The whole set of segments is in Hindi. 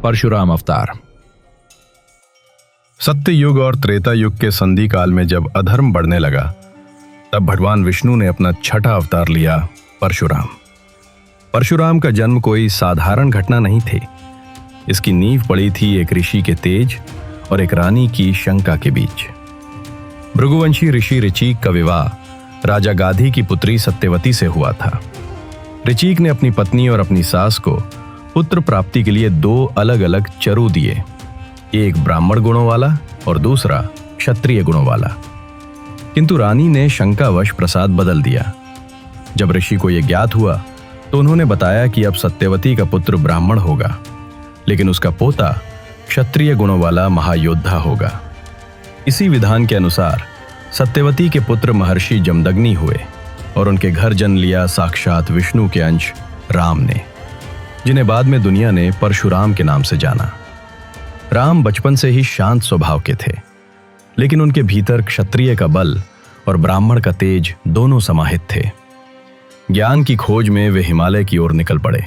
परशुराम अवतार। सत्य युग और त्रेता युग के संधि काल में जब अधर्म बढ़ने लगा, तब भगवान विष्णु ने अपना छठा अवतार लिया, परशुराम। परशुराम का जन्म कोई साधारण घटना नहीं थी। इसकी नींव पड़ी थी एक ऋषि के तेज और एक रानी की शंका के बीच। भृगुवंशी ऋषि ऋचिक का विवाह राजा गाधी की पुत्री सत्यवती से हुआ था। ऋचिक ने अपनी पत्नी और अपनी सास को पुत्र प्राप्ति के लिए दो अलग अलग चरु दिए, एक ब्राह्मण गुणों वाला और दूसरा क्षत्रिय गुणों वाला। किंतु रानी ने शंकावश प्रसाद बदल दिया। जब ऋषि को यह ज्ञात हुआ तो उन्होंने बताया कि अब सत्यवती का पुत्र ब्राह्मण होगा, लेकिन उसका पोता क्षत्रिय गुणों वाला महायोद्धा होगा। इसी विधान के अनुसार सत्यवती के पुत्र महर्षि जमदग्नि हुए और उनके घर जन्म लिया साक्षात विष्णु के अंश राम ने, जिन्हें बाद में दुनिया ने परशुराम के नाम से जाना। राम बचपन से ही शांत स्वभाव के थे, लेकिन उनके भीतर क्षत्रिय का बल और ब्राह्मण का तेज दोनों समाहित थे। ज्ञान की खोज में वे हिमालय की ओर निकल पड़े।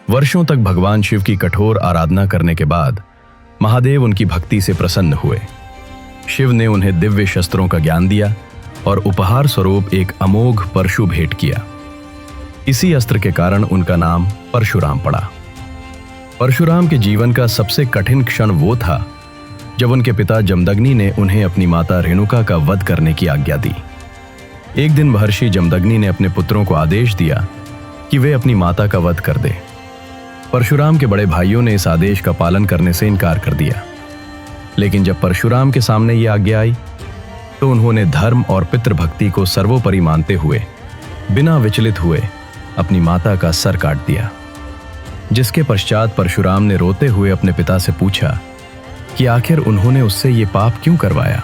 वर्षों तक भगवान शिव की कठोर आराधना करने के बाद महादेव उनकी भक्ति से प्रसन्न हुए। शिव ने उन्हें दिव्य शस्त्रों का ज्ञान दिया और उपहार स्वरूप एक अमोघ परशु भेंट किया। इसी अस्त्र के कारण उनका नाम परशुराम पड़ा। परशुराम के जीवन का सबसे कठिन क्षण वो था जब उनके पिता जमदग्नि ने उन्हें अपनी माता रेणुका का वध करने की आज्ञा दी। एक दिन महर्षि जमदग्नि ने अपने पुत्रों को आदेश दिया कि वे अपनी माता का वध कर दें। परशुराम के बड़े भाइयों ने इस आदेश का पालन करने से इनकार कर दिया, लेकिन जब परशुराम के सामने यह आज्ञा आई तो उन्होंने धर्म और पितृभक्ति को सर्वोपरि मानते हुए बिना विचलित हुए अपनी माता का सर काट दिया। जिसके पश्चात परशुराम ने रोते हुए अपने पिता से पूछा कि आखिर उन्होंने उससे ये पाप क्यों करवाया।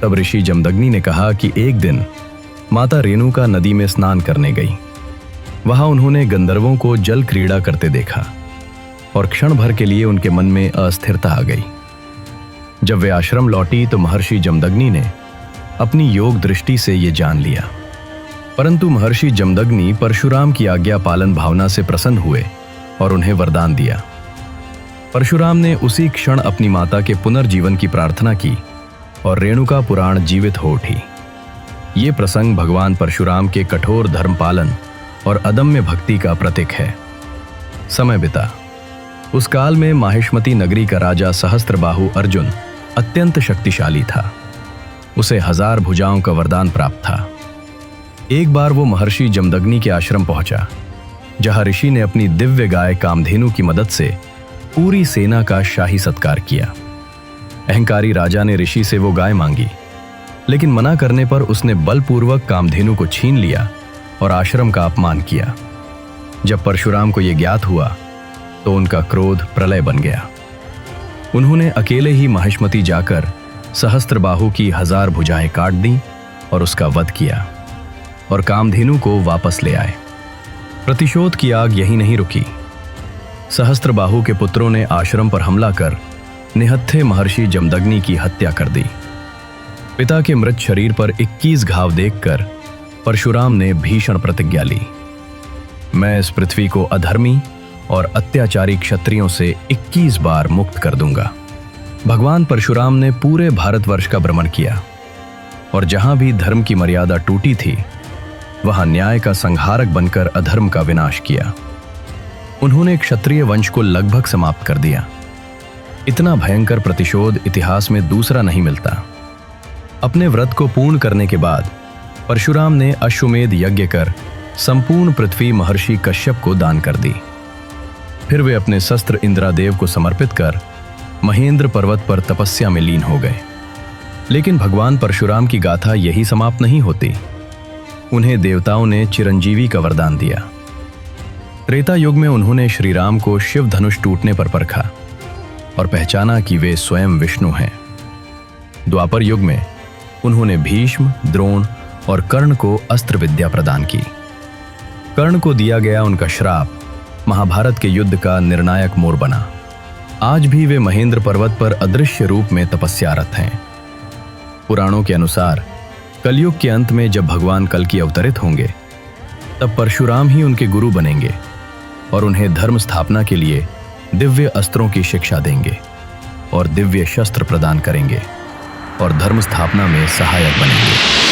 तब ऋषि जमदग्नि ने कहा कि एक दिन माता रेणुका नदी में स्नान करने गई। वहां उन्होंने गंधर्वों को जल क्रीड़ा करते देखा और क्षण भर के लिए उनके मन में अस्थिरता आ गई। जब वे आश्रम लौटी तो महर्षि जमदग्नि ने अपनी योग दृष्टि से ये जान लिया, परंतु महर्षि जमदग्नि परशुराम की आज्ञा पालन भावना से प्रसन्न हुए और उन्हें वरदान दिया। परशुराम ने उसी क्षण अपनी माता के पुनर्जीवन की प्रार्थना की और रेणुका पुराण जीवित हो उठी। ये प्रसंग भगवान परशुराम के कठोर धर्म पालन और अदम्य भक्ति का प्रतीक है। समय बिता। उस काल में माहिष्मती नगरी का राजा सहस्त्रबाहु अर्जुन अत्यंत शक्तिशाली था। उसे 1000 भुजाओं का वरदान प्राप्त था। एक बार वो महर्षि जमदग्नि के आश्रम पहुंचा, जहां ऋषि ने अपनी दिव्य गाय कामधेनु की मदद से पूरी सेना का शाही सत्कार किया। अहंकारी राजा ने ऋषि से वो गाय मांगी, लेकिन मना करने पर उसने बलपूर्वक कामधेनु को छीन लिया और आश्रम का अपमान किया। जब परशुराम को यह ज्ञात हुआ तो उनका क्रोध प्रलय बन गया। उन्होंने अकेले ही माहिष्मती जाकर सहस्त्रबाहु की 1000 भुजाएं काट दी और उसका वध किया और कामधेनु को वापस ले आए। प्रतिशोध की आग यहीं नहीं रुकी। सहस्त्रबाहु के पुत्रों ने आश्रम पर हमला कर निहत्थे महर्षि जमदग्नि की हत्या कर दी। पिता के मृत शरीर पर 21 घाव देखकर परशुराम ने भीषण प्रतिज्ञा ली, मैं इस पृथ्वी को अधर्मी और अत्याचारी क्षत्रियों से 21 बार मुक्त कर दूंगा। भगवान परशुराम ने पूरे भारतवर्ष का भ्रमण किया और जहां भी धर्म की मर्यादा टूटी थी, वहां न्याय का संहारक बनकर अधर्म का विनाश किया। उन्होंने क्षत्रिय वंश को लगभग समाप्त कर दिया। इतना भयंकर प्रतिशोध इतिहास में दूसरा नहीं मिलता। अपने व्रत को पूर्ण करने के बाद परशुराम ने अश्वमेध यज्ञ कर संपूर्ण पृथ्वी महर्षि कश्यप को दान कर दी। फिर वे अपने शस्त्र इंद्रादेव को समर्पित कर महेंद्र पर्वत पर तपस्या में लीन हो गए। लेकिन भगवान परशुराम की गाथा यही समाप्त नहीं होती। उन्हें देवताओं ने चिरंजीवी का वरदान दिया। त्रेता युग में उन्होंने श्री राम को शिव धनुष टूटने पर परखा और पहचाना कि वे स्वयं विष्णु हैं। द्वापर युग में उन्होंने भीष्म, द्रोण और कर्ण को अस्त्र विद्या प्रदान की। कर्ण को दिया गया उनका श्राप महाभारत के युद्ध का निर्णायक मोड़ बना। आज भी वे महेंद्र पर्वत पर अदृश्य रूप में तपस्यारत हैं। पुराणों के अनुसार कलयुग के अंत में जब भगवान कल्कि अवतरित होंगे, तब परशुराम ही उनके गुरु बनेंगे और उन्हें धर्म स्थापना के लिए दिव्य अस्त्रों की शिक्षा देंगे और दिव्य शस्त्र प्रदान करेंगे और धर्म स्थापना में सहायक बनेंगे।